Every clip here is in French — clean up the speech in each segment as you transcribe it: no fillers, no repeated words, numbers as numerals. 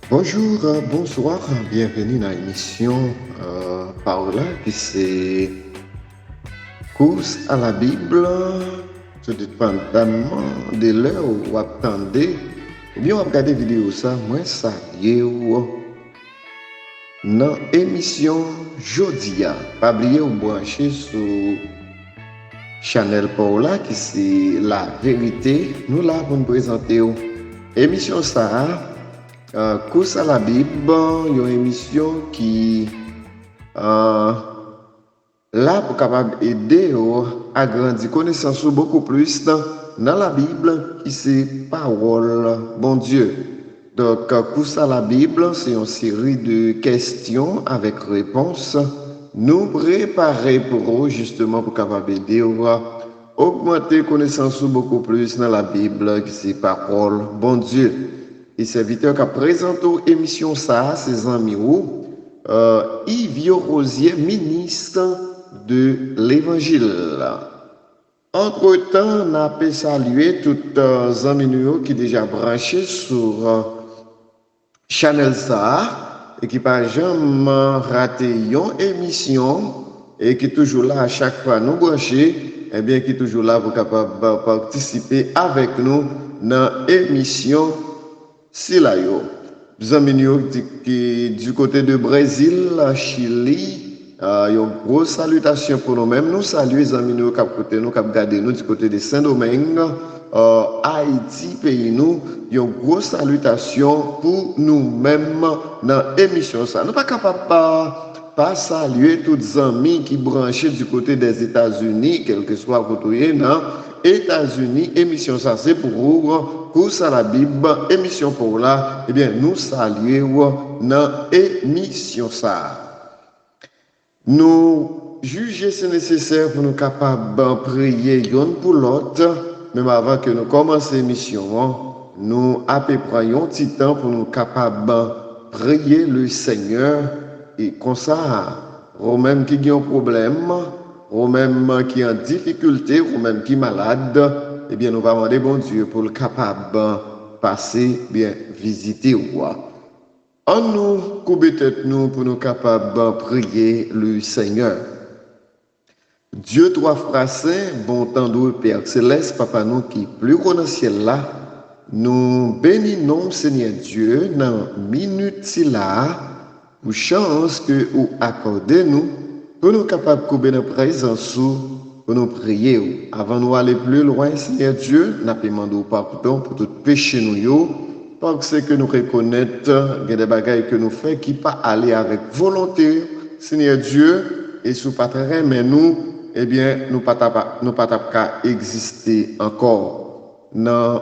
Bonjour, bonsoir, bienvenue dans l'émission Parola qui c'est course à la Bible, tout dépendamment de l'heure où vous attendez. Ou bien, vous regardez vidéo ça, moi, ça y est, dans l'émission Jodia. Pas oublier vous brancher sur Chanel Paola qui c'est la vérité. Nous là pour nous présenter émission ça. Course à la Bible, une émission qui là pour capable aider à grandir connaissance beaucoup plus dans la Bible qui c'est parole bon Dieu. Donc course à la Bible, c'est une série de questions avec réponses. Nous préparer pour justement pour capable aider à augmenter connaissance beaucoup plus dans la Bible qui c'est parole bon Dieu. Et serviteur qui a présenté l'émission ça, ses amis, Yves Rosier, ministre de l'Évangile. Entre-temps, on a pu saluer tous les amis qui sont déjà branchés sur Channel ça et qui n'a jamais raté une émission et qui est toujours là à chaque fois nous brancher, et bien qui est toujours là pour capable participer avec nous dans l'émission. Si là, des amis qui du côté de Brésil, Chili, une grosse salutation pour nous-mêmes. Nous saluons les amis qui côté nous, qui regardent nous du côté de Saint-Domingue, Haïti, pays nous. Une grosse salutation pour nous-mêmes dans l'émission. Nous ne sommes pas capables pas saluer tous les amis qui branchent du côté des États-Unis, quel que soit côté non. États-Unis, émission ça c'est pour course à la Bible, émission pour là, eh bien nous saluons dans émission ça. Nous juger c'est nécessaire pour nous capables de prier l'un pour l'autre, même avant que nous commencions l'émission, nous à peu près un petit temps pour nous capables de prier le Seigneur et comme ça, ou même qui ont un problème, ou même qui est en difficulté, ou même qui est malade, eh bien, nous allons demander bon Dieu pour le capable de passer, bien, visiter ou quoi. En nous, couper tête nous pour nous capables de prier le Seigneur. Dieu trois frères saints, bon temps de Père Céleste, Papa nous qui plus haut dans le ciel là, nous bénissons Seigneur Dieu dans minute là, pour chance que vous accordez nous, pour nous capables de couper notre présence pour nous prier. Avant de nous aller plus loin, Seigneur Dieu, nous demandons pardon pour tout péché nous, parce que nous reconnaissons des bagailles que nous faisons qui pas aller avec volonté, Seigneur Dieu, et sous pas très mais nous, eh bien, nous pas exister encore. Dans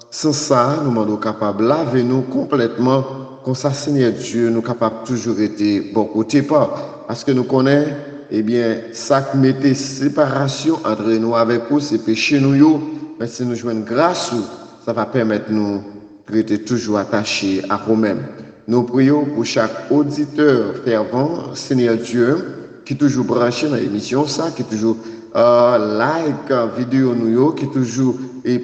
ce sens, nous demandons capables de laver nous complètement. Comme ça, Seigneur Dieu, nous capables toujours être bon côté pas. Parce que nous connaissons, eh bien, ça qui mettait séparation entre nous avec vous, c'est péché nous. Mais si nous jouons grâce, ça va permettre nous d'être toujours attachés à nous-mêmes. Nous prions pour chaque auditeur fervent, Seigneur Dieu, qui est toujours branché dans l'émission, ça, qui est toujours like vidéo nous, qui est toujours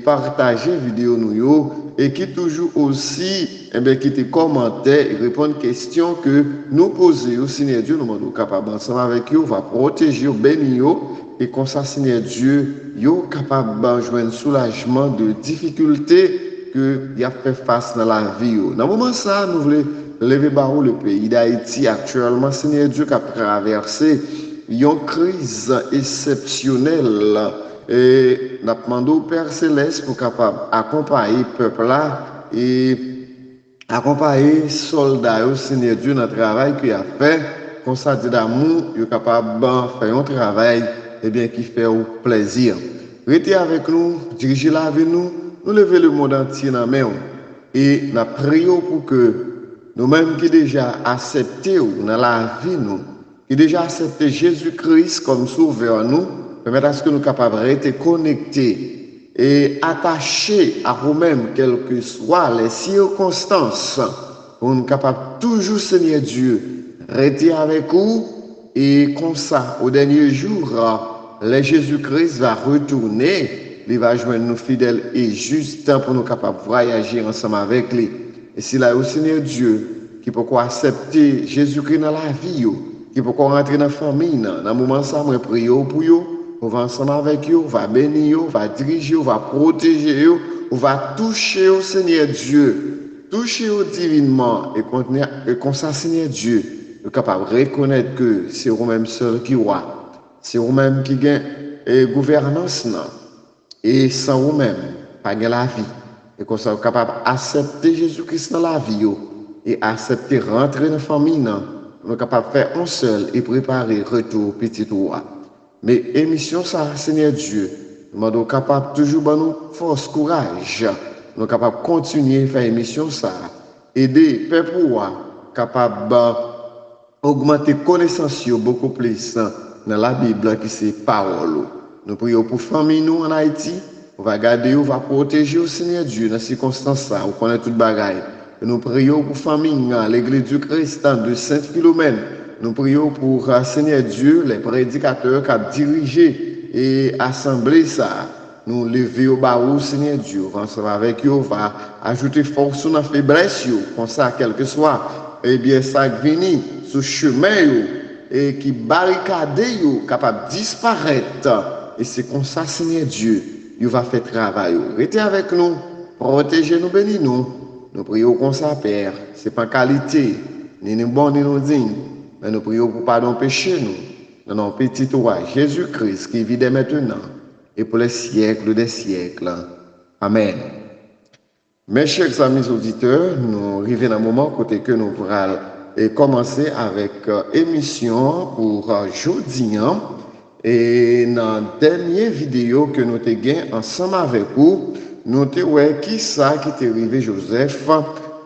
partager vidéo nous, et qui toujours aussi qui te commentait et répond aux questions que nous posons. Seigneur Dieu, nous sommes capables ensemble avec vous, va protéger, bénir, et comme ça, Seigneur Dieu, vous capable de joindre soulagement de difficultés que y a fait face dans la vie. Dans le moment ça, nous voulons lever barreau le pays d'Haïti actuellement, Seigneur Dieu, qui a traversé une crise exceptionnelle. Et nous demandons au Père Céleste pour capable accompagner le peuple là et accompagner les soldats au Seigneur Dieu dans le travail qu'il a fait, comme ça d'amour, il est capable de faire un travail bien, qui fait au plaisir. Restez avec nous, dirigez la avec nous, nous lever le monde entier dans la main et nous prions pour que nous-mêmes qui déjà accepté dans la vie, nous, qui déjà accepté Jésus-Christ comme sauveur nous, permettre à ce que nous capables de rester connectés et attachés à nous-mêmes, quelles que soient les circonstances, pour nous capables toujours, Seigneur Dieu, rester avec vous et comme ça, au dernier jour, le Jésus-Christ va retourner, il va joindre nous fidèles et justes pour nous capables de voyager ensemble avec lui. Et c'est là au Seigneur Dieu qui peut accepter Jésus-Christ dans la vie, qui peut rentrer dans la famille, dans le moment ça, moi prier pour eux, on va ensemble avec eux, on va bénir, on va diriger, on va protéger, on va toucher au Seigneur Dieu, toucher au divinement, et comme ça, Seigneur Dieu, est capable de reconnaître que c'est vous-même seul qui roi, c'est vous-même qui gagne gouvernance, et sans vous-même, pas de la vie. Et qu'on soit capable d'accepter Jésus-Christ dans la vie et accepter rentrer dans la famille, nous sommes capables de faire un seul et préparer le retour petit roi. Mais émission ça, Seigneur Dieu, nous sommes capables toujours de nous force, courage. Nous sommes capables de continuer à faire émission ça, aider le peuple roi, capable d'augmenter connaissance beaucoup plus dans la Bible qui c'est parole. Nous prions pour famille nous en Haïti. On va garder, on va protéger au Seigneur Dieu dans ces circonstances là. On connaît toute bagaille. Nous prions pour famille, l'église du Christ de Saint-Philomène. Nous prions pour Seigneur Dieu, les prédicateurs qui ont dirigé et assemblé ça. Nous lever au bas au Seigneur Dieu. On va ensemble avec eux, on va ajouter force sur la faiblesse, comme ça, quel que soit, eh bien, ça qui vient sur le chemin, et qui barricade, capable de disparaître. Et c'est comme ça, Seigneur Dieu. Il va faire travail. Restez avec nous, protégez-nous, bénis-nous. Nous prions comme ça, Père. Ce n'est pas qualité, ni nous bon, ni nous digne. Mais nous prions pour pardon péché, nous. Dans notre petit roi Jésus-Christ qui vit dès maintenant et pour les siècles des siècles. Amen. Mes chers amis auditeurs, nous arrivons à un moment côté que nous pourrons commencer avec émission pour jeudi. Et dans la dernière vidéo que nous avons gagnée ensemble avec vous, nous avons qui ça qui est arrivé Joseph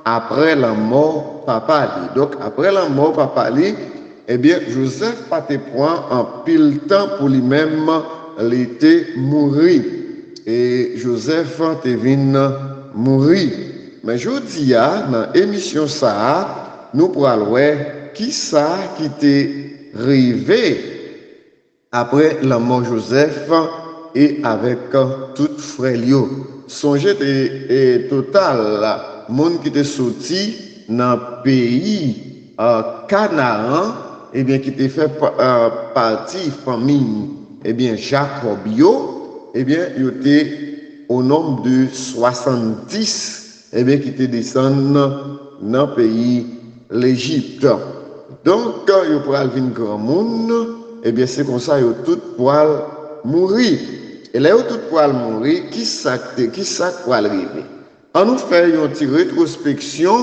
après la mort papa. Donc après la mort papa, eh bien Joseph pas te point en pile temps pour lui-même l'été mourir. Et Joseph te vient mourir. Mais je dis dans l'émission ça, nous pourrons voir qui ça qui t'est arrivé après la mort Joseph et avec tout frère. Songez et total, monde qui était sorti dans le pays Canaan, et bien qui était fait partie famille, et bien Jacob, et bien il était au nombre de 70, et bien qui était descendu dans le pays l'Égypte. Donc, il pourra venir grand monde. Eh bien, c'est comme ça, ils tout poil mourir. Et là, ils tout poil mourir, qui ça poil arriver? On nous fait une petite rétrospection,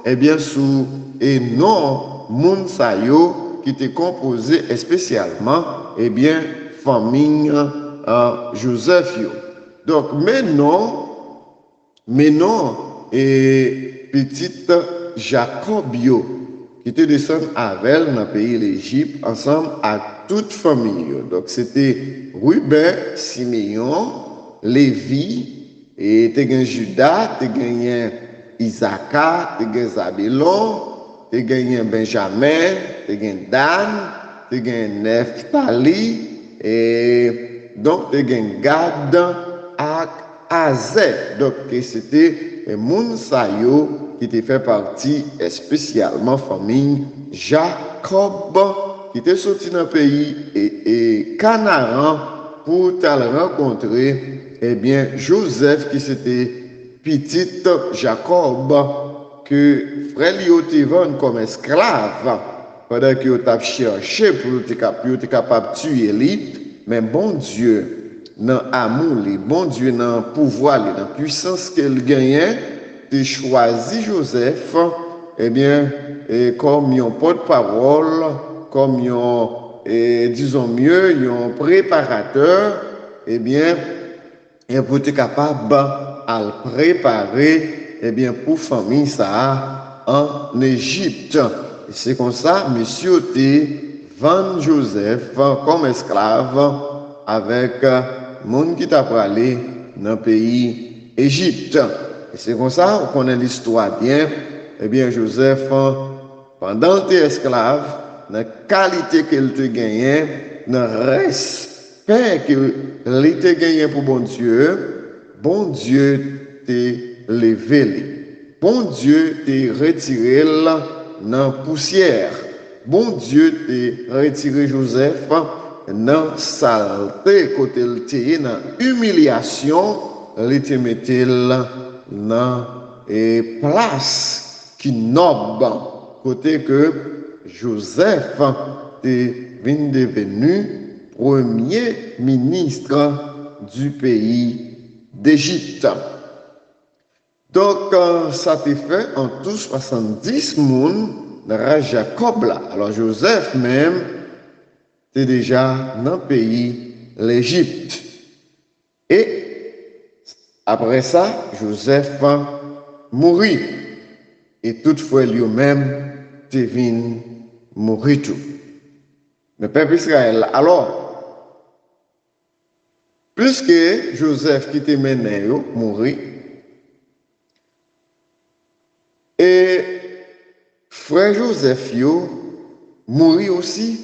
eh bien, sous et non, moun sa yo, qui était composé spécialement, eh bien, famille Joseph yo. Donc, mais non, et petite Jacob yo, qui était descendu avec dans le pays l'Égypte, ensemble avec toute famille. Donc, c'était Ruben, Simeon, Lévi, et tu as Judas, tu as Isaac, tu as Zabélon, tu as Benjamin, tu as Dan, tu as Nephtali, et donc tu as Gad et Azer. Donc, c'était Mounsayo qui était fait partie spécialement famille Jacob, qui était sorti dans le pays et Canaan pour rencontrer, eh bien, Joseph, qui c'était petit Jacob, que frère lui vendu comme esclave, pendant qu'il a cherché pour être capable de tuer lui, mais bon Dieu, dans l'amour, bon Dieu, dans le pouvoir, dans la puissance qu'il gagnait, il choisi Joseph, eh bien, comme un porte-parole, comme un, disons mieux, un préparateur, eh bien, et pour être capable à le préparer, eh bien, pour famille ça en Égypte. C'est comme ça, monsieur te vend Joseph comme esclave avec monde qui t'a parlé dans le pays Égypte. Et c'est comme ça, on connaît l'histoire bien. Eh bien, Joseph, pendant que tu es esclave, dans la qualité qu'il te gagnait, dans le respect qu'il te gagnait pour bon Dieu t'a levé. bon Dieu t'a retiré dans poussière. Bon Dieu t'a retiré Joseph dans saleté, côté le t'a dans humiliation, il te mettait dans place qui noble, côté que Joseph est devenu premier ministre du pays d'Égypte. Donc, ça t'est fait en tout 70 moun dans Jacob là. Alors, Joseph même, était déjà dans le pays l'Égypte. Et après ça, Joseph mourit. Et toutefois, lui-même, t'est venu mourir tout. Le peuple Israël, alors, puisque Joseph qui était mené, mourit, et frère Joseph mourit aussi,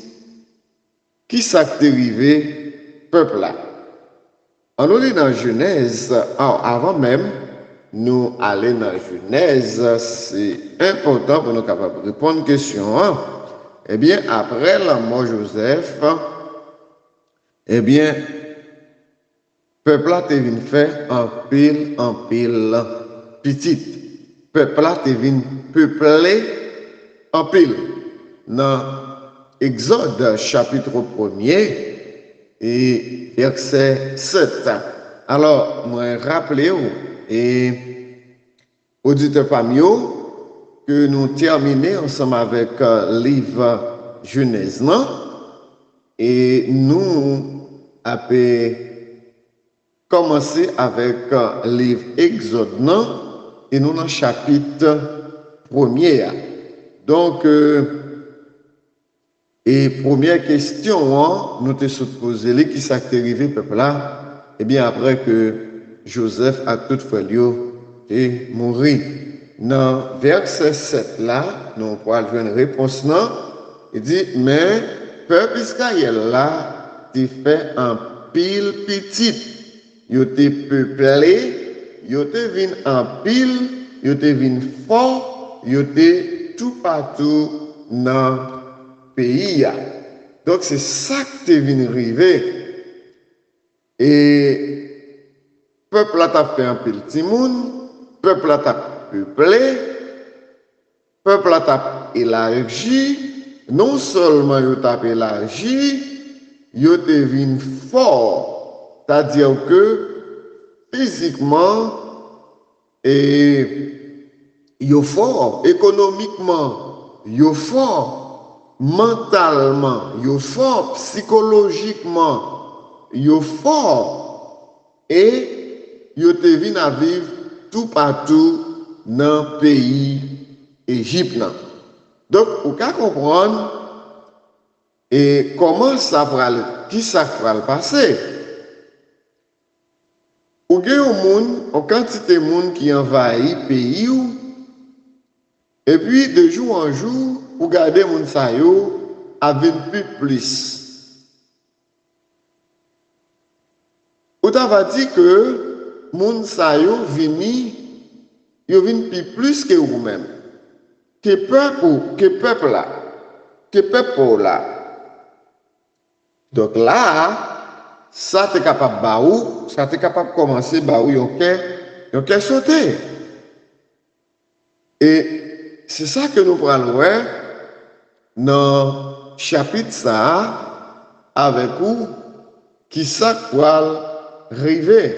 qui s'est arrivé peuple là. On nous lit dans Genèse, avant même, nous aller dans Genèse, c'est important pour nous capables de répondre à une question. Eh bien, après la mort de Joseph, eh bien, peuple là te venu faire en pile, petite. Peuple là te venu peupler en pile. Dans Exode chapitre 1er et verset 7. Alors, moi rappelez-vous, et auditeur parmi que nous terminons ensemble avec le livre Genèse, et nous avons commencé avec le livre Exode, et nous dans le chapitre 1er. Donc, et première question, nous te supposé qui s'est arrivé peuple là, et bien après que Joseph a toutefois et mourir. Dans verset 7 là, nous pourrons jouer une réponse non. Il dit, mais peuple Israël là, t'es fait en pile petite. Yo t'es peuplé, yo t'es venu en pile, yo t'es venu fort, yo t'es tout partout dans pays. Donc c'est ça que t'es venu arriver. Et peuple là t'a fait un pile timoun, peuple là t'a peuplé, peuple là t'a élargi, non seulement yo t'a élargi, yo t'es venu fort, c'est-à-dire que physiquement et yo fort, économiquement, yo fort, mentalement, yo fort, psychologiquement, yo fort, et yo te vin à vivre tout partout dans le pays Égypte. Donc, vous pouvez comprendre et comment ça va qui ça va le passer. Ou gen un monde, en quantité de monde qui envahit le pays, et puis de jour en jour, vous regardez moun sa yo avec plus. Ou t'avais dit que moun sa yo vini plus que vous-même, que peuple là. Donc là, ça t'es capable baou, ça t'es capable de commencer baou yon ke sauter. Et c'est ça que nous prenons dans chapitre ça avec vous qui ça va arriver.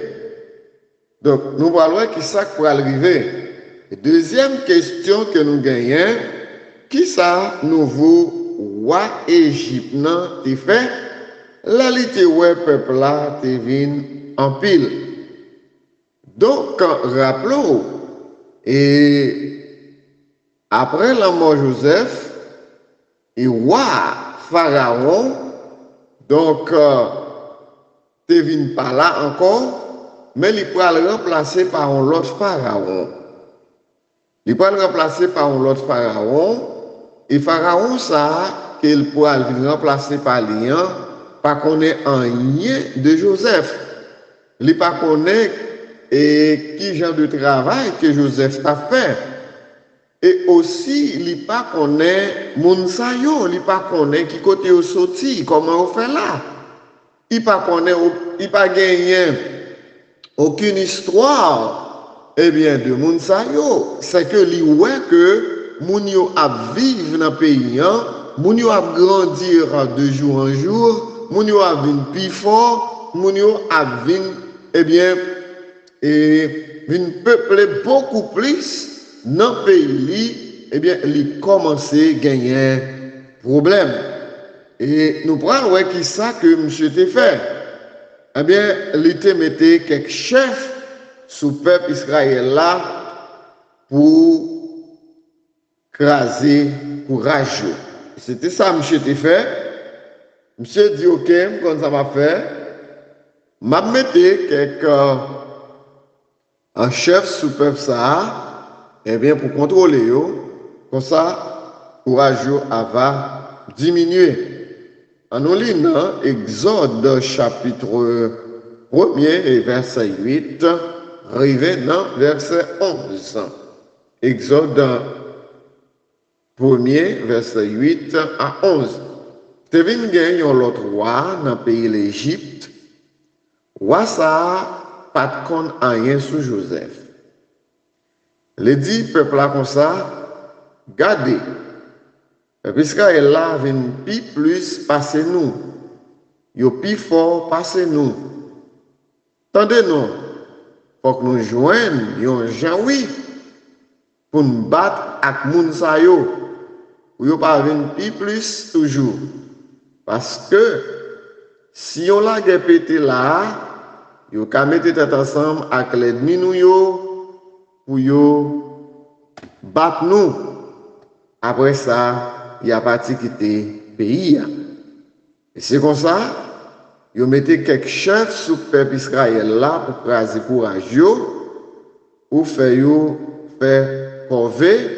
Donc nous parlons qui ça va arriver. Et deuxième question que nous gagnons, qui ça nouveau roi Égypte t'es fait? La lité ouais peuple là te vin en pile. Donc rappelons et après la mort de Joseph et roi Pharaon donc te vin pas là encore mais il pourra le remplacer par un autre Pharaon. Il pourra le remplacer par un autre Pharaon et Pharaon ça qu'il pourra le remplacer par Lian pas connaît rien de Joseph. Il pas connaît et qui genre de travail que Joseph a fait. Et aussi, il pas connaît moun sa yo, il pas connaît qui côté au sorti, comment on fait là. Il pas connaît, il pas gagné aucune histoire, eh bien, de moun sa yo. C'est que li ouais que moun yo a vivre dans le pays, moun yo a grandir de jour en jour, moun yo a vin plus fort, moun yo a vin, eh bien, et vin peupler beaucoup plus dans le pays, eh bien, il commence à gagner problème. Et nous prenons ouais, qui ça que monsieur t'a fait. Eh bien, il te mettait quelques chefs sous le peuple Israël là pour craser courageux. C'était ça, monsieur t'a fait. Monsieur dit, ok, comme ça m'a fait, m'a metté quelques un chef sous le peuple ça. Eh bien, pour contrôler, comme ça, courageux va diminuer. En nous lisant Exode chapitre 1er et verset 8, arrivé dans verset 11. Exode 1er, verset 8 à 11. Tevin gagne l'autre roi dans le pays l'Égypte. Roi ça, pas de compte rien sous Joseph. Les dit peuple là comme ça, gardez. Puisqu'Israël là vient plus passer nous. Yo plus fort passer nous. Tendez-nous. Faut que nous joignons yon gens oui pour nous battre avec moun sa yo. Ou yo pas venir plus toujours. Parce que si on la guerre pété là, yo ka mettre tête ensemble avec l'ennemi nous yo pour yo battre nous. Après ça, il y a parti quitter le pays. Et c'est comme ça, ils mettaient quelques chefs sous le peuple Israël là pour craser courageux, pour faire corvée,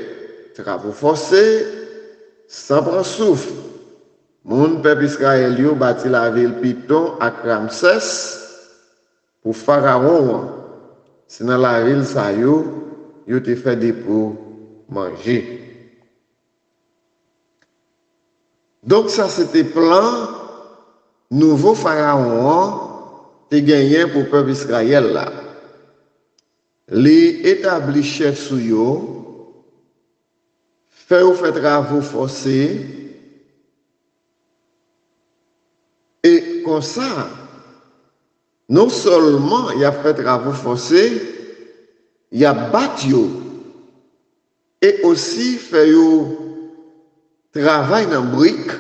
travaux forcés, sans prendre souffle. Mon peuple Israël a bâti la ville Python à Ramsès pour Pharaon. C'est dans la ville ça yo te fait des pour manger. Donc ça c'était plan nouveau pharaon te gagné pour peuple Israël là. Les établis chefs sous yo fait travaux forcés et comme ça non seulement il a fait travaux forcés, il a battu et aussi fait travail dans brique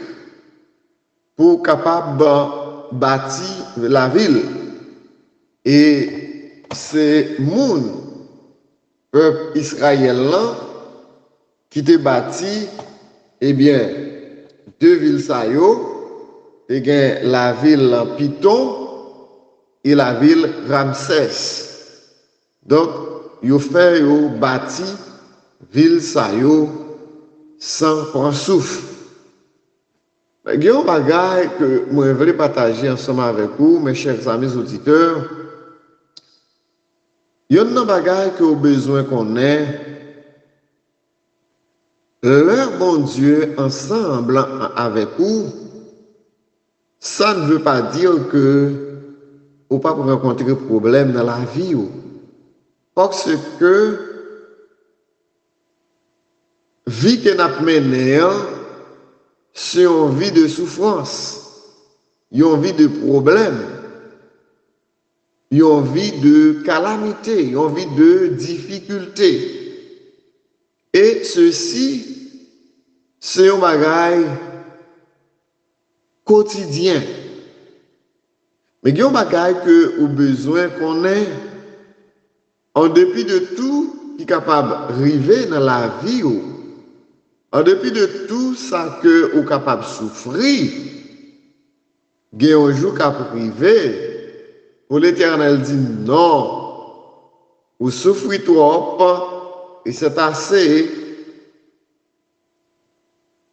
pour capable bâtir la ville. Et c'est moun peuple israélien qui te bâti, eh bien, deux villes ça yo, et la ville Python et la ville Ramsès. Donc, yo fait yo bâti ville ça yo sans prendre souffle. Il y a un bagage que je voulais partager ensemble avec vous, mes chers amis auditeurs. Il y a un bagage que vous avez besoin qu'on ait. Leur bon Dieu ensemble avec vous, ça ne veut pas dire que vous ne pouvez pas rencontrer de problème dans la vie. Parce que vie que nous avons menée, c'est une vie de souffrance, une vie de problème, une vie de calamité, une vie de difficulté. Et ceci, c'est un bagage quotidien. Mais il y a un bagage que vous avez besoin qu'on ait, en dépit de tout qui est capable d'arriver dans la vie. En dépit de tout ça que vous êtes capable de souffrir, il y a un jour qui a privé, pour l'Éternel dit non, vous souffrez trop, et c'est assez,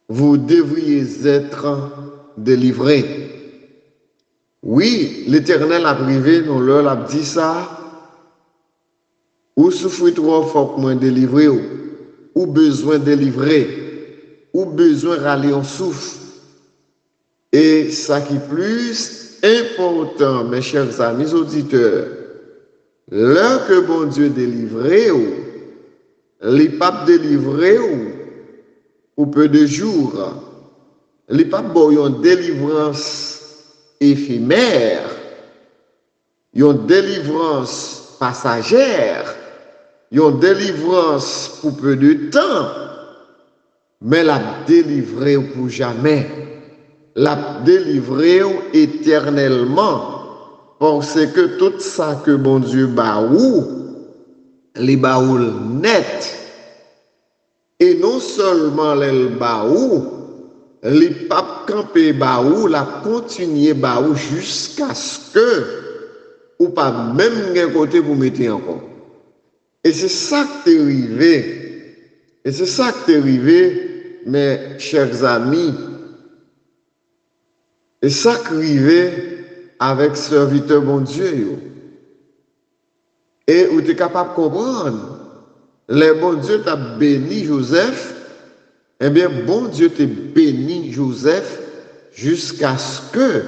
vous devriez être délivrés. Oui, l'Éternel a privé, nous leur a dit ça, ou souffrir trop fort pour délivrer, ou besoin délivrer, ou besoin râler en souffle. Et ça qui est plus important, mes chers amis auditeurs, l'heure que bon Dieu délivrer, les papes délivrés ou peu de jours, les papes ont une délivrance éphémère, une délivrance passagère, une délivrance pour peu de temps, mais la délivrer pour jamais, la délivrer éternellement, parce que tout ça que bon Dieu baou, les baoul net, et non seulement les baou, les papes campés baou, la continuer baou jusqu'à ce que, ou pas même d'un côté vous mettez encore. Et c'est ça qui est arrivé. Et c'est ça qui est arrivé, mes chers amis. Et ça qui est arrivé avec serviteur bon Dieu. Et vous êtes capable de comprendre. Le bon Dieu t'a béni Joseph. Eh bien, bon Dieu t'a béni Joseph jusqu'à ce que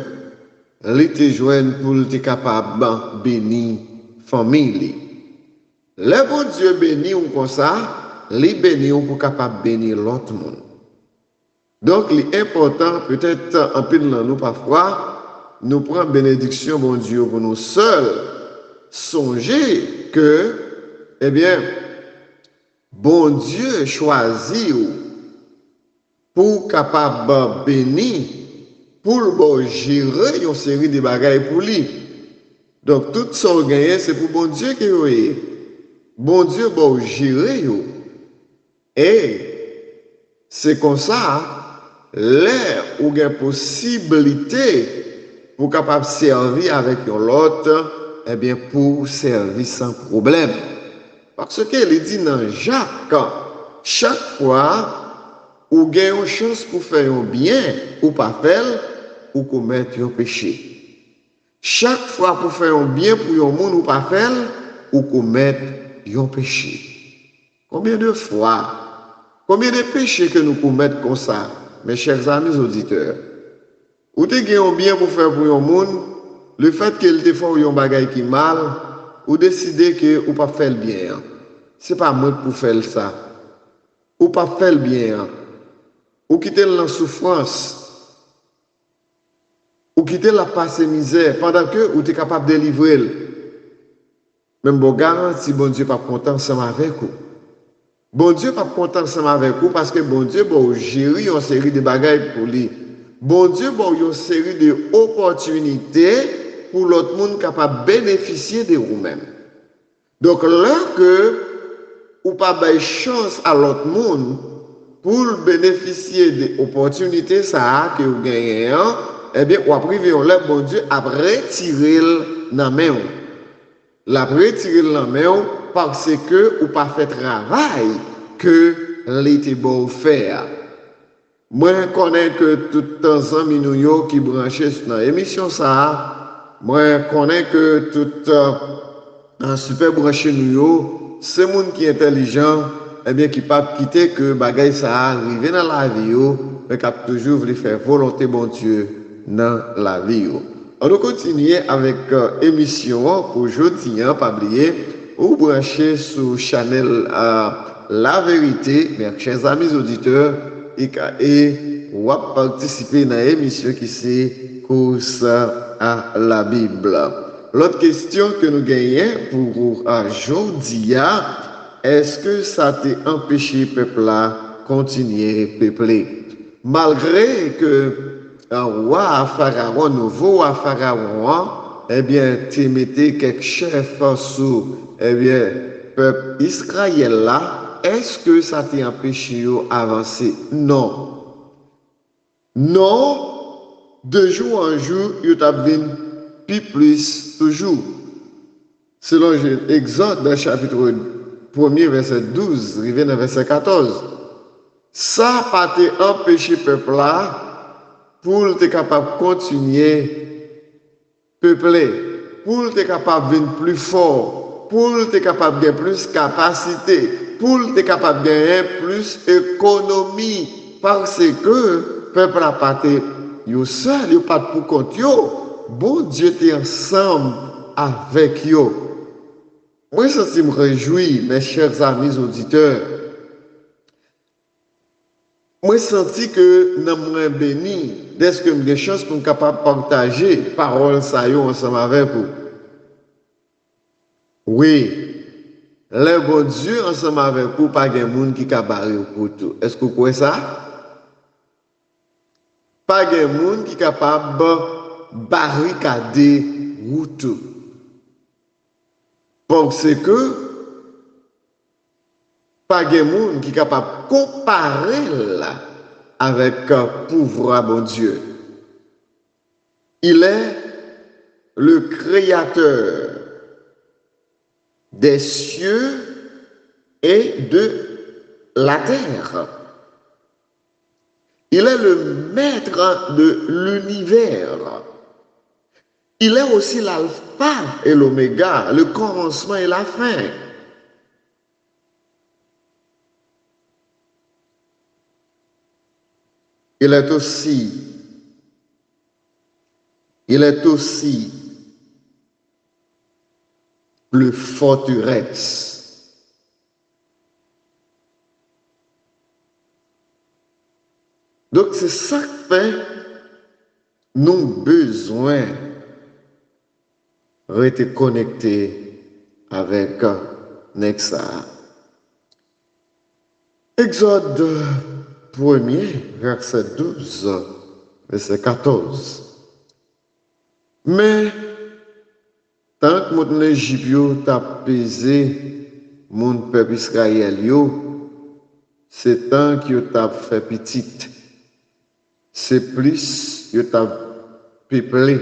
il te joigne pour être capable de bénir famille. Le bon Dieu béni ou comme ça, il béni ou pour capable bénir l'autre monde. Donc, l'important, peut-être en peu de nous parfois, nous prenons bénédiction, bon Dieu, pour nous seuls. Songez que, eh bien, bon Dieu choisit pour capable bénir, pour gérer une série de bagailles pour lui. Donc, tout ça gagné, c'est pour bon Dieu qui est. Bon Dieu va gérer. Et c'est comme ça, l'air où il y a possibilité pour capable servir avec l'autre, eh bien, pour servir sans problème. Parce qu'il dit dans Jacques, chaque fois où il y a une chance pour faire un bien ou pas faire, ou commettre un péché. Chaque fois pour faire un bien pour un monde ou pas faire, ou commettre un péché. Combien de fois, combien de péchés que nous commettons comme ça, mes chers amis auditeurs? Ou tu as un bien pour faire pour un monde, le fait qu'il te fait un bagage qui mal, ou décider que ou pas faire le bien. C'est pas moi pour faire ça. Ou pas faire le bien. Ou quitter la souffrance. Ou quitter la passé misère pendant que ou tu es capable de délivrer. Même bon garantie, bon Dieu pas content ensemble avec vous. Bon Dieu pas content ensemble avec vous parce que bon Dieu va gérer une série de bagages pour lui. Bon Dieu va une série d'opportunités pour l'autre monde capable de bénéficier de vous-même. Donc là que ou pas de chance à l'autre monde pour bénéficier des opportunités ça que vous gagnez, eh bien, ou après, bon Dieu a retiré la main. La retiré la main parce que ou pas fait travail que l'été beau faire. Moi, je connais que tout le temps, nous qui branchés dans l'émission ça, moi, je connais que tout un super branché nous, c'est monde qui est intelligent, eh bien, qui pas quitter que bagay ça arrive dans la vie, mais qui a toujours voulu faire volonté bon Dieu dans la vie. On va continuer avec l'émission aujourd'hui, pas oublier, ou brancher sur Channel La Vérité, mes chers amis auditeurs, et ou participer dans l'émission qui c'est course à la Bible. L'autre question que nous gagnons pour aujourd'hui, est-ce que ça t'a empêché peuple à continuer peupler? Malgré que roi Pharaon, nouveau roi Pharaon, eh bien, tu mettais quelques chefs sous, eh bien, peuple Israël là, est-ce que ça t'a empêché d'avancer? Non. Non, de jour en jour, il t'a vu plus toujours. Selon Exode, dans le chapitre 1er, verset 12, arrivé dans verset 14. Ça pas empêché peuple là pour être capable de continuer peupler, pour être capable de venir plus fort, pour être capable de plus capacité, pour être capable de gagner plus économie, parce que peuple a pas été yo seul, yo pas pour compte yo. Bon Dieu est ensemble avec yo. Moi, ça me réjouit, mes chers amis auditeurs. Moi, senti que nous sommes bénis dès que j'ai des chances pour être capable de partager parole ça yo ensemble avec vous. Oui, le bon Dieu ensemble avec vous, pas de monde qui a barré pour tout. Est-ce que vous croyez ça? Pas de monde qui est capable de barricader route. Parce que pas de monde qui est capable de comparer là avec le pouvoir bon Dieu. Il est le créateur des cieux et de la terre. Il est le maître de l'univers. Il est aussi l'alpha et l'oméga, le commencement et la fin. Il est aussi le forteresse. Donc c'est ça qui fait nous besoin de rester connectés avec Nexa. Exode 1er, verset 12, verset 14. Mais tant que mon Égypte t'a pesé mon peuple Israël, c'est tant que t'a fait petite. C'est plus que t'a peuplé.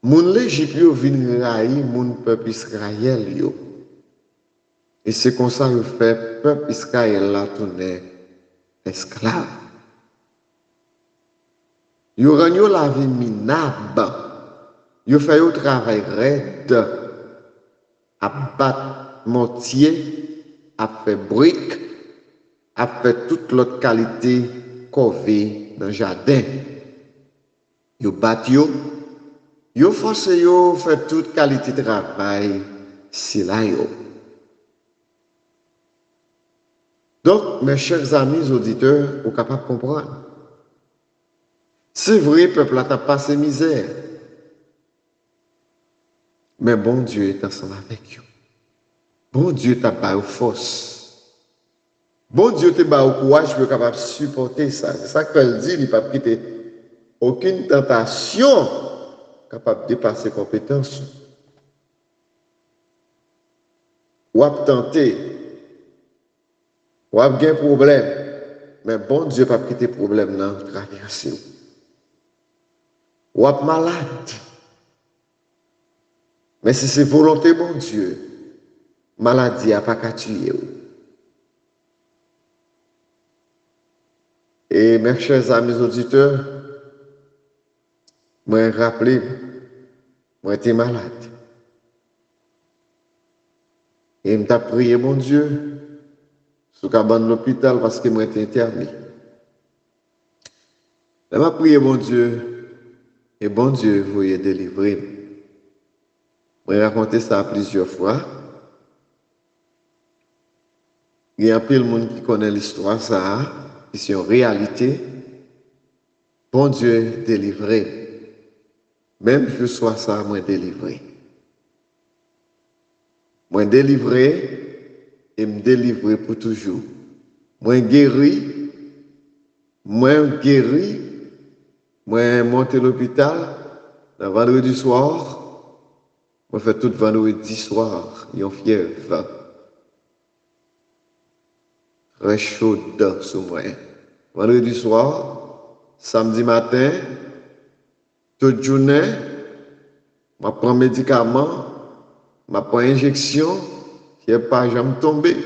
Mon l'Égypte vient railler mon peuple Israël. Et c'est comme ça que fait peuple Israël là tourner esclave. Yo renyo la vie minable. Yo fait un travail raide. À battre mortier, à faire briques, à faire toute l'autre qualité qu'on vit dans le jardin. Yo bat yo force yo faire toute qualité de travail si là yo. Donc, mes chers amis auditeurs, vous êtes capables de comprendre. C'est vrai, le peuple n'a pas ses misères. Mais bon Dieu est ensemble avec vous. Bon Dieu t'a pas force. Bon Dieu t'a pas courage pour être capable de supporter ça. C'est ça qu'elle dit, il n'a pas quitter aucune tentation capable de dépasser compétence. Ou à tenter, ou à un problème. Mais bon Dieu n'a pas quitter problème dans traverser. Ou à malade. Mais si c'est volonté bon Dieu, maladie n'a pas qu'à tuer. Et mes chers amis auditeurs, moi rappelez, moi j'étais malade. Et je prié mon Dieu sous cabane de l'hôpital parce que moi j'étais interné. Je m'a prié mon Dieu et bon Dieu voulait délivrer. Moi raconté ça plusieurs fois. Il y a un peu de monde qui connaît l'histoire ça, qui c'est une réalité. Bon Dieu délivré. Même que ce soit ça, moi délivré. Moi délivré et me délivrer pour toujours. Moi guéri, moi monté à l'hôpital, le vendredi soir, moi fait tout vendredi soir, il y a une fièvre. Très chaude sur moi. Vendredi soir, samedi matin, toute journée, je prends médicaments, je prends injection, qui n'est pas jamais tombé.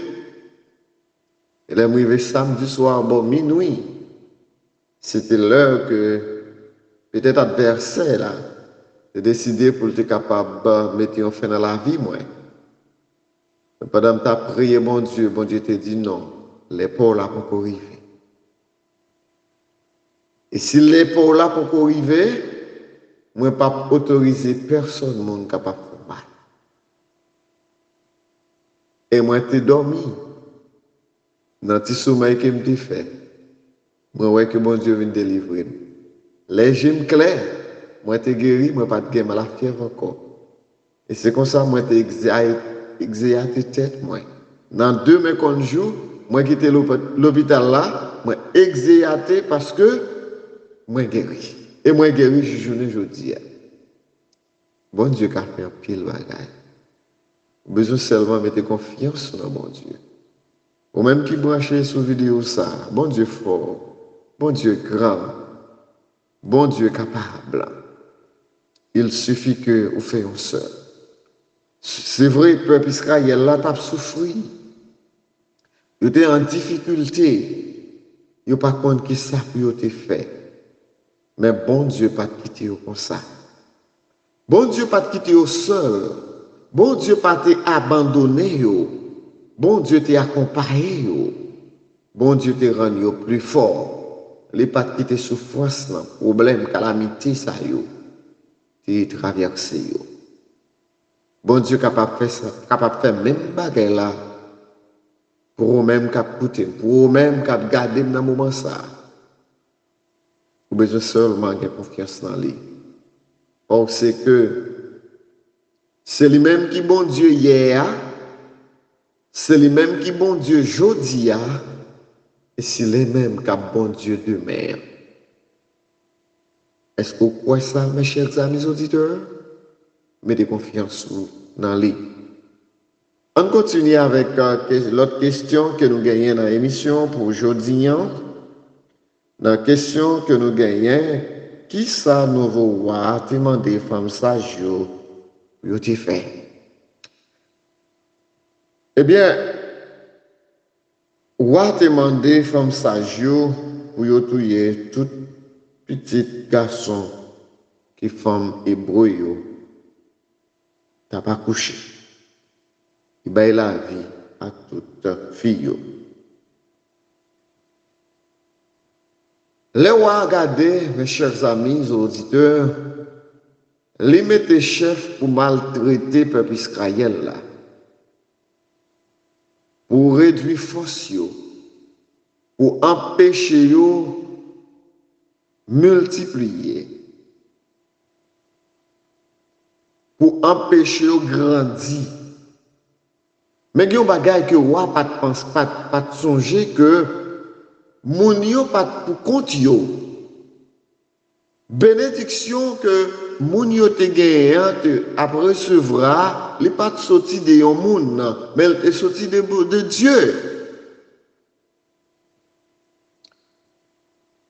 Et là, je suis samedi soir, bon, minuit. C'était l'heure que, peut-être adversaire, là, j'ai décidé pour être capable de mettre un fin dans la vie, moi. Pendant que tu as prié, bon Dieu te dit non, les pauvres là pour arriver. Et si les pauvres là pour arriver, moi pas autoriser personne monde capable de faire mal. Et moi t'ai dormi dans le petit sommeil que me fait. Moi ouais que bon Dieu vient délivrer. Les gemmes clairs, moi t'ai guéri, moi pas de guerre la fièvre encore. Et c'est comme ça moi t'ai exéaté tête moi. Dans 2 mois qu'on joue, moi qui étais l'hôpital là, moi exéaté parce que moi guéri. Et moi guéri je journée aujourd'hui. Bon Dieu qui a fait un pile bagaille. Besoin seulement mettre confiance dans mon Dieu. Ou même qui branche sur vidéo ça, bon Dieu fort, bon Dieu grand, bon Dieu capable. Il suffit que vous fassiez un seul. C'est vrai, le peuple Israël là t'a souffert. Il était en difficulté. Il n'a pas compte qui ça pour te fait. Mais bon Dieu pas te quitter comme ça. Bon Dieu pas te quitter au seul. Bon Dieu pas te abandonné. Bon Dieu t'a accompagné. Bon Dieu te rendu plus fort. Les pas te quitter souffrance, problème, calamité, ça yo. Te traversé yo. Bon Dieu capable de faire ça, capable de faire même bagarre là. Pour eux-mêmes cap écouter, pour eux-mêmes cap garder dans moment ça. Vous besoin seulement avoir confiance dans lui. Parce que c'est lui-même qui bon Dieu hier, c'est lui-même qui bon Dieu aujourd'hui, et c'est lui-même qui bon Dieu demain. Est-ce que vous croyez ça, mes chers amis auditeurs? Mettez confiance dans lui. On continue avec l'autre question que nous gagnons dans l'émission pour aujourd'hui. Dans la question que nous gagnons, qui ça nous va demander femmes sages yo te fait? Eh bien, va demander femmes sages pour yo tuer tout petit garçon qui femme hébreu yo t'as pas couché. Il baille la vie à toute fille. Les rois regardez, mes chers amis auditeurs, les mettez chefs pour maltraiter le peuple Israël là, pour réduire force, pour empêcher yo multiplier, pour empêcher yo grandir. Mais il y a un bagage que roi pas pense pas songer que moun yo pas pour compte yo. Bénédiction que moun yo te gagnant après recevra, li pas sorti de yon moun, mais elle est sorti de Dieu.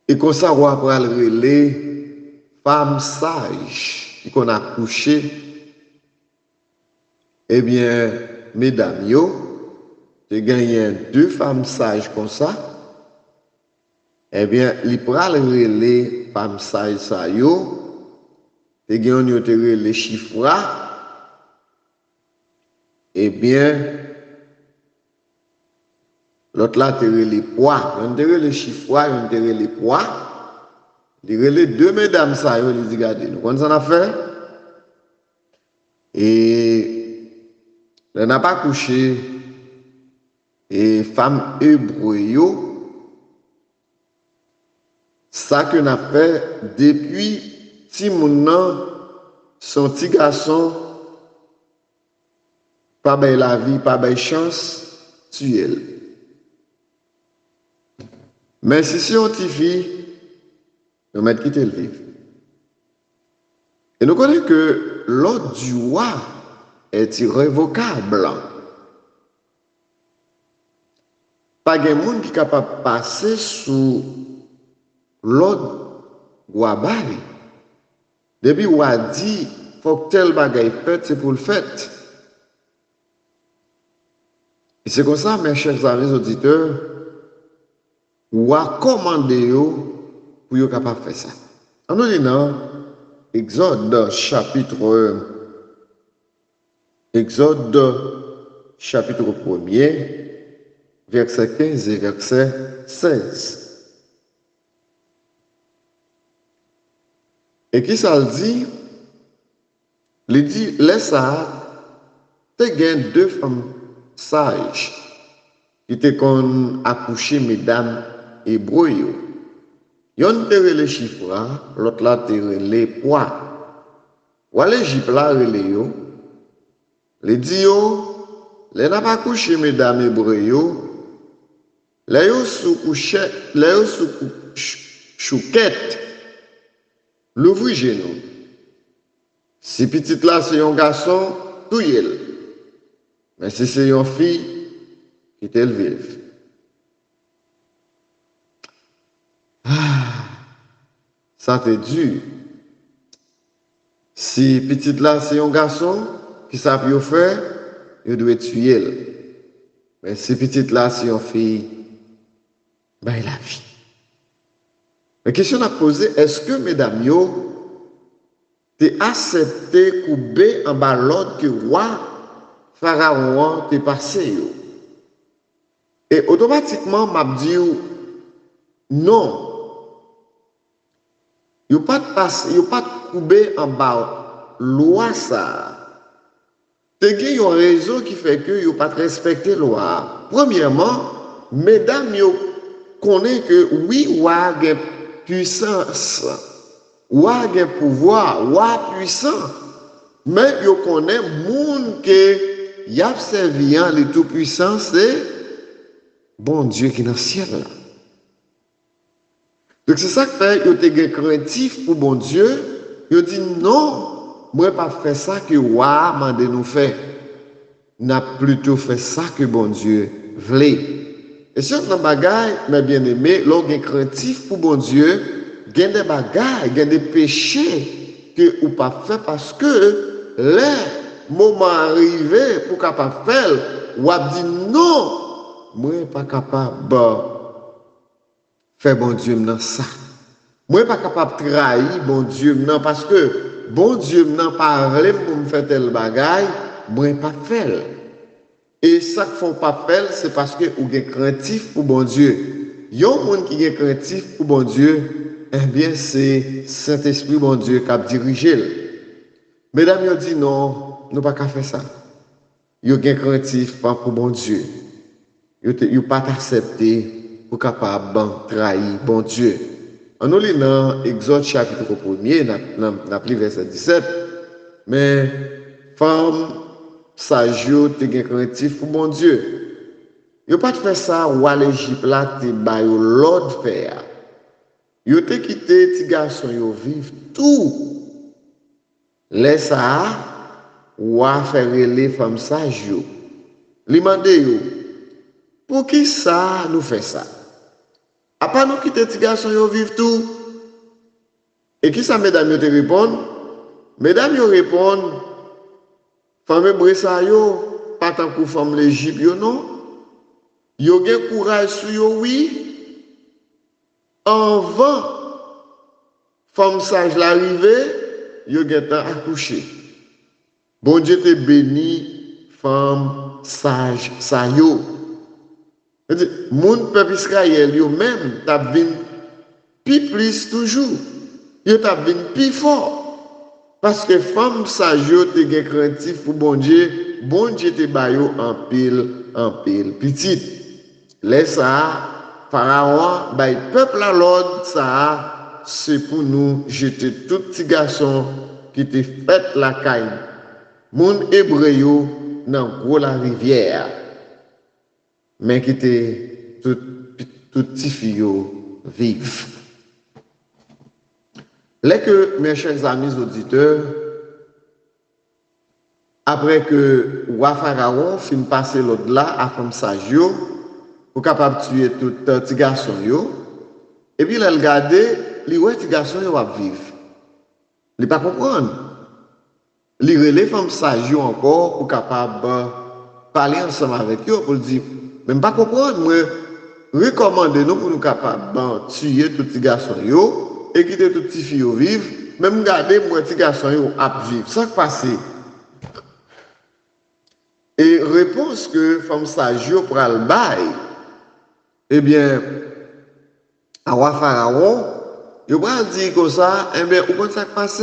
Et comme ça roi pral relé femme sage qui qu'on a couché. Eh bien, mesdames, j'ai gagné 2 femmes sages comme ça. Eh bien, il pral les femmes sages ça yo. J'ai gagné les chiffres. Eh bien, l'autre là, t'es les poids. On te les chiffres, on te les poids. Les 2 mesdames ça yo, les dit regardez, nous qu'on s'en a fait. Et on n'a pas couché et femme hébreu, ça que n'a fait depuis si mon son petit garçon, pas belle la vie, pas belle chance, tuer. Mais si on t'y fille, on va quitter le vivre. Et nous connaissons que l'ordre du roi est irrévocable. Pas de monde qui est capable de passer sous l'ordre Wabari. Depuis roi dit, faut que tel bagaille fait, c'est pour le fait. Et c'est comme ça, mes chers amis auditeurs, roi commandé pour être capable de faire ça. En nous disant, Exode chapitre 1er, verset 15 et verset 16. Et qui ça le dit? Il dit, laisse ça, te gain deux femmes sages qui te kon accoucher mesdames hébreux. Yon te relé chiffre, l'autre là te relé poids. Ou l'Égypte là relé yo, les dit yo, les n'a pas couché mesdames hébreux, les yo sous couchette, les yo sous chouquette, l'ouvri genou. Si petite là c'est un garçon, tout yel. Mais si c'est une fille, qui te vive. Ça te dur. Si petite là c'est un garçon, qui savent faire, il doit tuer. Mais si petite là c'est une fille, ben il a vie. La question à poser, est-ce que mesdames yo, t'es accepté couper en bas l'ordre que roi Pharaon t'es passé yo? Et automatiquement, m'a dit non. Yo pas couper en bas loi ça. Te gen yon raison qui fait que yo pas respecter loi. Premièrement, mesdames yo connaît que oui, roi gen puissance, roi gen pouvoir, roi puissant. Mais yo connaît moun que y a servi le tout puissant c'est bon Dieu qui est dans le ciel. Donc c'est ça que fait yo te gen craintif pour bon Dieu, yo dit non. Moi, pas faire ça que roi m'a de nous faire. N'a plutôt fait ça que bon Dieu voulait. Et si on a des bagailles, mes bien-aimés, l'on est craintif pour bon Dieu, il y a des bagailles, il y a des péchés que ou pas faire parce que les moments arrivés pour capable faire, ou a dit non, moi pas capable faire bon Dieu dans ça. Moi pas capable trahir bon Dieu non parce que bon Dieu n'a pas parlé pour me faire tel bagaille, moi pas faire. Et ça que font pas faire, c'est parce que vous êtes craintif pour bon Dieu. Yon monde qui est craintif pour bon Dieu, eh bien c'est Saint-Esprit bon Dieu qui a dirigé. Mesdames, yo dit non, nous pas qu'à faire ça. Yo êtes craintif pas pour bon Dieu. Yo pas accepté pour capable trahir bon Dieu. En nous lisons dans Exode chapitre 1er, n'a pris verset 17, mais femme sage te gen craintif pour mon Dieu. Yo pas fait ça ou à l'Égypte là te ba yo l'ordre faire. Yo te quitté ti garçon yo vivre tout. Laisse ça ou à faire les femmes sage yo. Li mande yo pour qui ça nous fait ça? A pas nous quitter ti garçon yo vivre tout. Et qui ça mesdames yo te répondent? Mesdames yo répondent femme bressa yo pas tant pour femme l'Égypte yo non. Yo gen courage sur yo oui. Avant femme sage l'arrivée, yo gen temps accoucher. Bon Dieu te béni femme sage sa yo. Moun peuple Israël yo même t'a vinn plus toujours. Yo t'a vinn plus fort. Parce que femme sage yo te gen craintif pour bon Dieu te ba yo en pile petite. Laisse ça Pharaon bay peuple à l'ordre ça c'est pour nous jeter tout petit garçon qui te fait la caille. Moun hébreu yo dans gros la rivière. Mais qui était tout petit fille vive. Là que mes chers amis auditeurs, après que roi Pharaon fin passer l'autre là à comme sage yo, pour capable tuer tout petit garçon yo, et puis il a regardé, li ouais petit garçon yo va vivre. Il pas comprendre. Il relève femme sage yo encore pour capable parler ensemble avec eux pour dire même pas comprendre, moi, recommander nous pour nous capables de tuer tout petit garçon yo et quitter tout petit fille vivre même garder moi petit garçon yo à vivre. Ça qui passe. Et réponse que femme sage yo pral bail. Eh bien à roi pharaon, yo pral dire comme ça, eh bien ou ça qui passe?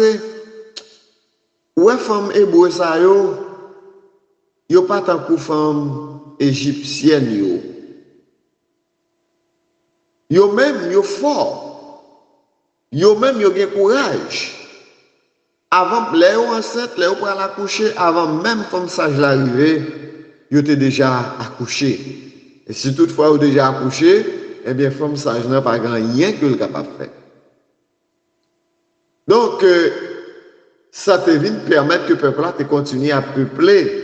Ouais femme hébreu ça yo pas tant que femme égyptienne yo. Yo même yo fort. Yo même yo gen courage. Avant les enceinte, les pour accoucher, avant même femme sage l'arrivée, yo t'es déjà accouché. Et si toutefois vous déjà accouché, eh bien femme sage n'a pas grand rien que le capable de faire. Donc ça te vient permettre que le peuple là te continue à peupler.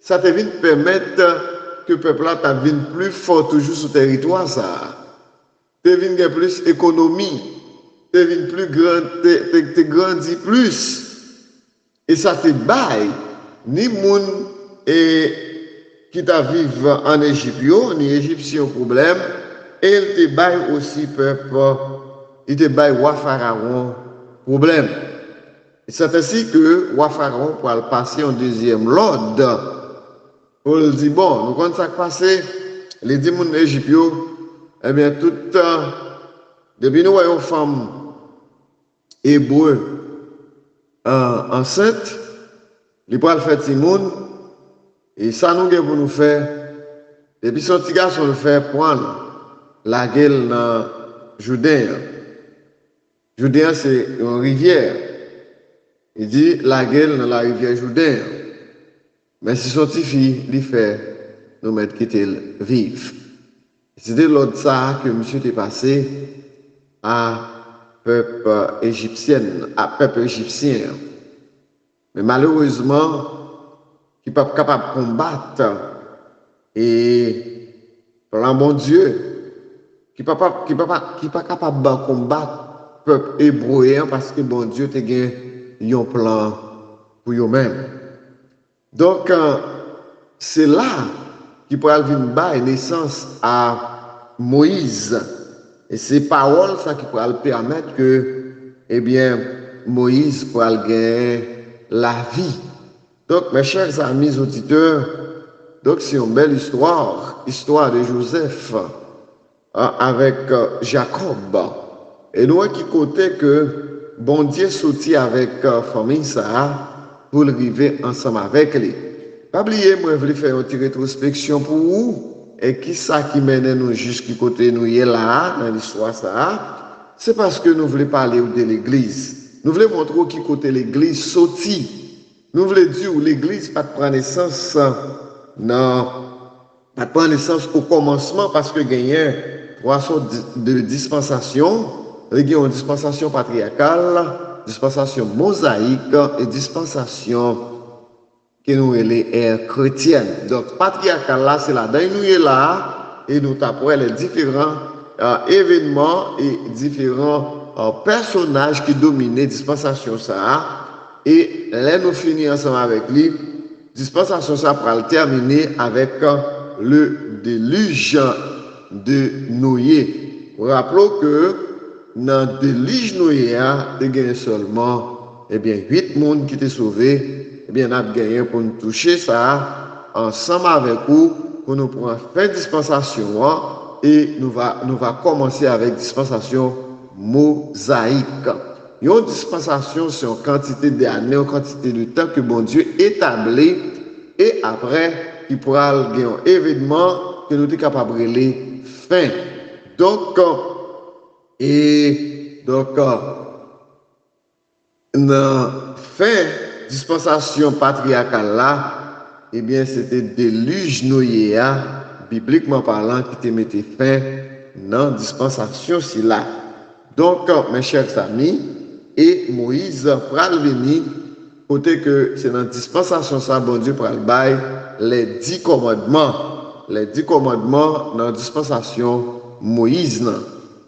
Ça te vient permettre que le peuple là vienne plus fort toujours sur le territoire ça. Te vient plus économie, te vient plus grand, te grandit plus. Et ça te baille ni moun et qui t'a vivre en Égypte ni égyptien problème et il te baille aussi peuple, il te baille roi pharaon problème. C'est ainsi que roi pharaon pour passer en deuxième l'ordre. On le dit bon, nous quand ça passé, les 10 moun Égypte, eh bien tout depuis nous voyons femmes hébreux enceinte, les poils fait Timoun, et ça nous pour nous faire, depuis son petit garçon le fait prendre la gueule dans Jourdain. Jourdain c'est une rivière. Il dit la gueule dans la rivière Jourdain. Mais si son petit fille lui fait nous mettre quitter vivre. C'était l'autre ça que monsieur est passé à peuple égyptien, Mais malheureusement, qui n'est pas capable de combattre et plan bon Dieu, qui n'est pas capable de combattre le peuple hébreu parce que bon Dieu te gagné un plan pour eux-mêmes. Donc, c'est là qui pourra venir naissance à Moïse. Et c'est paroles ça qui pourra permettre que, eh bien, Moïse pourra gagner la vie. Donc, mes chers amis auditeurs, donc c'est une belle histoire de Joseph avec Jacob. Et nous qui côté que bon Dieu sortit avec famille ça pour arriver ensemble avec lui. Pas oublier, moi je voulais faire une petite rétrospection pour vous. Et qui ça qui mène nous jusqu'à côté nous est là, dans l'histoire ça, c'est parce que nous voulons parler de l'église. Nous voulons montrer qui côté l'église sorti. Nous voulons dire que l'église pas de prendre naissance, non, pas de prendre naissance au commencement parce que gagnait 3 sortes de dispensations. Il y a une dispensation patriarcale, dispensation mosaïque et dispensation que nous est chrétienne. Donc, patriarcal là, c'est là, nous est là, et nous tapons les différents événements et différents personnages qui dominaient dispensation ça. Et là, nous finissons ensemble avec lui. Dispensation ça pour le terminer avec le déluge de Noé. Rappelons que dans le déluge de Noé, il y a seulement 8 personnes qui étaient sauvés. Eh bien, on a gagné pour nous toucher ça ensemble avec vous, pour nous prendre faire dispensation et nous va commencer avec dispensation mosaïque. Une dispensation, c'est une quantité d'années, une quantité de temps que bon Dieu établit et après, il pourra gagner un événement que nous sommes capables de les faire. Donc, fin dispensation patriarcale là, eh bien, c'était déluge Noé, bibliquement parlant, qui te mettait fin dans dispensation si là. Donc, mes chers amis, et Moïse pral venir, côté que c'est dans dispensation ça, bon Dieu pral bail les 10 commandements. Les 10 commandements dans dispensation Moïse.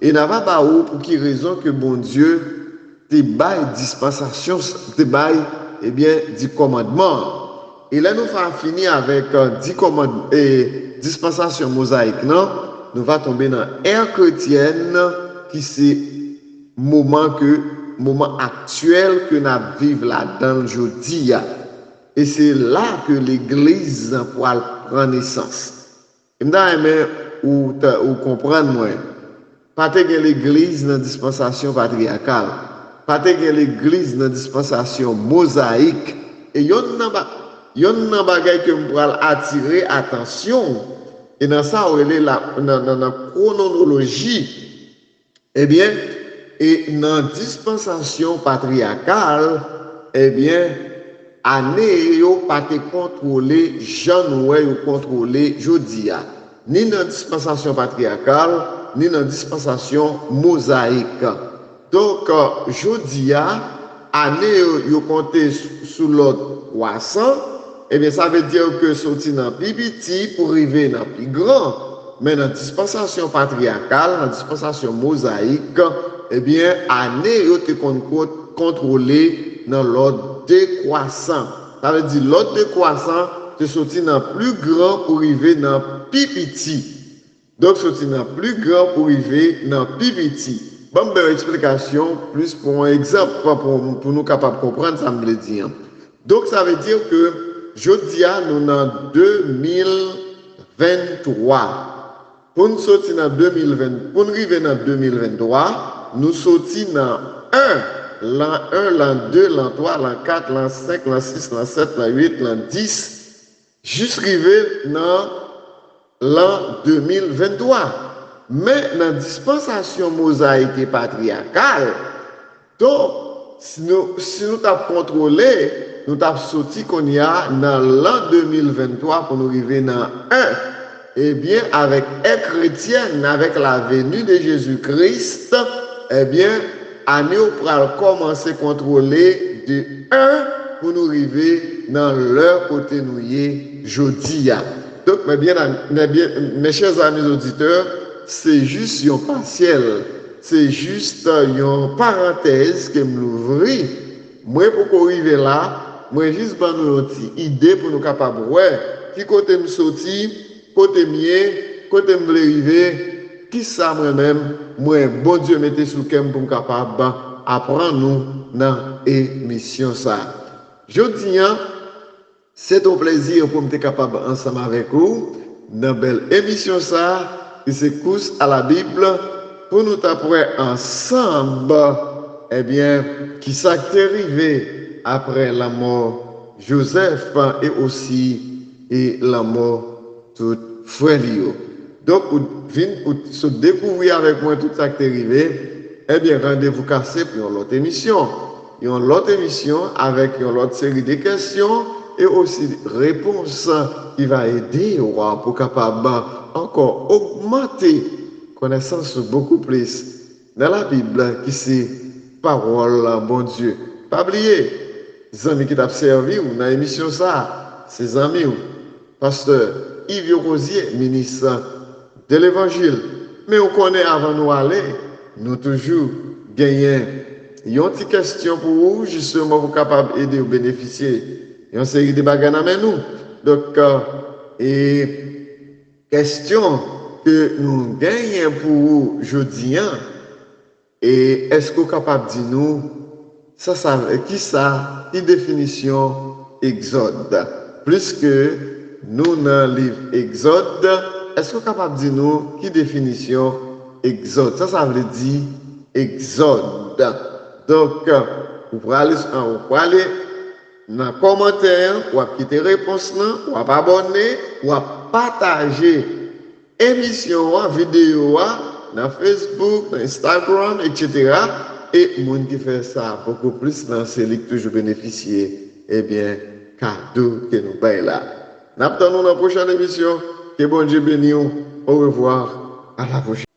Et n'a pas pour qui raison que bon Dieu te bail dispensation, te bail eh bien, 10 commandements. Et là, nous allons finir avec 10 commandements et dispensation mosaïque, non? Nous allons tomber dans l'ère chrétienne, qui c'est moment que moment actuel que nous vivons là-dedans aujourd'hui. Et c'est là que l'Église pourra prendre naissance. Je ou comprendre moi. Pas que l'Église dans dispensation patriarcale, pas que l'Église dans dispensation mosaïque. Et yon nan bagay que m'pral attirer attention. Et dans ça, on est là dans la chronologie. Eh bien, et dans dispensation patriarcale, eh bien, année yo pas te contrôler Jean ouais ou contrôler jodia ni dans dispensation patriarcale ni dans dispensation mosaïque. Donc jodia année yo compter sous l'ordre 300, eh bien ça veut dire que sorti dans plus petit pour arriver dans plus grand. Mais dans dispensation patriarcale, dans dispensation mosaïque, eh bien année yo te contrôler dans l'ordre décroissant. Ça veut dire l'ordre décroissant, c'est sorti dans plus grand pour arriver dans plus petit. Donc, sorti dans plus grand pour arriver dans plus petit. Bon, ben, explication, plus pour un exemple, pour nous capables de comprendre, ça me le dit. Donc, ça veut dire que, jeudi, nous sommes en 2023. Pour nous sortir dans 2020, pour nous arriver dans 2023, nous sortis dans 1, l'an 1, l'an 2, l'an 3, l'an 4, l'an 5, l'an 6, l'an 7, l'an 8, l'an 10, jusqu'à arriver dans l'an 2023. Mais dans la dispensation mosaïque et patriarcale, donc, si nous avons contrôlé, nous avons sorti qu'on y a dans l'an 2023 pour nous arriver dans 1. Eh bien, avec ère chrétienne, avec la venue de Jésus-Christ, eh bien, année où pour commencer à contrôler de 1 pour nous arriver dans leur côté nouillé jeudi. Donc, mes chers amis auditeurs, c'est juste un partiel, c'est juste une parenthèse que m'ouvre. Moi, pour arriver là, moi, juste pour nous une idée pour nous capables, ouais, qui côté me sorti, côté mien, côté me arriver, qui ça moi-même, moi, bon Dieu, mettez sous kem pour me capable apprendre nous dans l'émission ça. Je dis, c'est un plaisir pour me capable ensemble avec vous dans une belle émission ça. Qui se couche à la Bible pour nous t'apprendre ensemble, eh bien, qui s'est arrivé après la mort Joseph et aussi la mort tout frère Lio. Donc, pour se découvrir avec moi tout ça qui est arrivé, eh bien, rendez-vous cassé pour une autre émission. Une autre émission avec une autre série de questions et aussi réponses qui va aider pour capable encore augmenter connaissance beaucoup plus dans la Bible qui c'est parole bon Dieu. Pas oublier, les amis qui t'ont servi ou dans l'émission ça, ces amis, pasteur Yves Rosier, ministre de l'Évangile. Mais on connaît avant nous aller, nous toujours gagnons une petite question pour vous, justement pour capable aider ou bénéficier. Il y a une série de bagages à nous. Donc, et question que nous gagnons pour vous aujourd'hui, et est-ce que vous êtes capable de dire nous, qui définition Exode? Plus que nous dans le livre Exode, est-ce que vous êtes capable de dire nous, qui définition Exode? Ça veut dire Exode. Donc, vous pouvez aller dans les commentaires, ou quitter réponse là, ou abonner, ou partager émission, vidéo dans Facebook, dans Instagram, etc. Et les gens qui font ça beaucoup plus dans ces livres toujours bénéficier, eh bien, cadeau que nous payons là. Nous attendons dans la prochaine émission. Que bon Dieu bénisse. Au revoir. À la prochaine.